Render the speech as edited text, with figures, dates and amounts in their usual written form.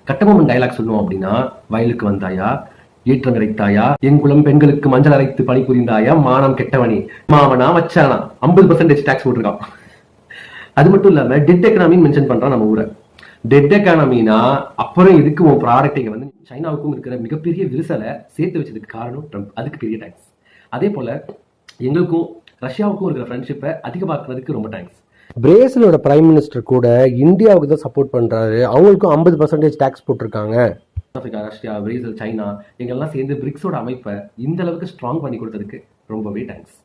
Kattabomman dialogue சொல்லணும் அப்படின்னா, வயலுக்கு வந்தாயா, ஏற்றம் கிடைத்தாயா, எங்குளம் பெண்களுக்கு மஞ்சள் அரைத்து பணி புரிந்தாயா, மானம் கெட்டவனி, மாமனா வச்சானா, 50% டாக்ஸ் போட்டிருக்கான். அது மட்டும் இல்லாம டெட் எக்கனாமின்னு மென்ஷன் பண்றான் நம்ம ஊரை. டெட் எக்கானமினா அப்புறம் இதுக்கு உன் ப்ராடக்ட் வந்து சைனாவுக்கும் இருக்கிற மிகப்பெரிய விரிசலை சேர்த்து வச்சதுக்கு காரணம் ட்ரம்ப். அதுக்கு பெரிய தேங்க்ஸ். அதே போல எங்களுக்கும் ரஷ்யாவுக்கும் இருக்கிற ஃப்ரெண்ட்ஷிப்பை அதிகமாக்குறதுக்கு ரொம்ப தேங்க்ஸ். பிரேசிலோட பிரைம் மினிஸ்டர் கூட இந்தியாவுக்கு தான் சப்போர்ட் பண்றாரு. அவங்களுக்கும் 50% டாக்ஸ் போட்டிருக்காங்க. ஆப்பிரிக்கா, ரஷ்யா, பிரேசில், சைனா எங்கெல்லாம் சேர்ந்து பிரிக்ஸோட அமைப்பை இந்த அளவுக்கு ஸ்ட்ராங் பண்ணி கொடுத்ததுக்கு ரொம்பவே தேங்க்ஸ்.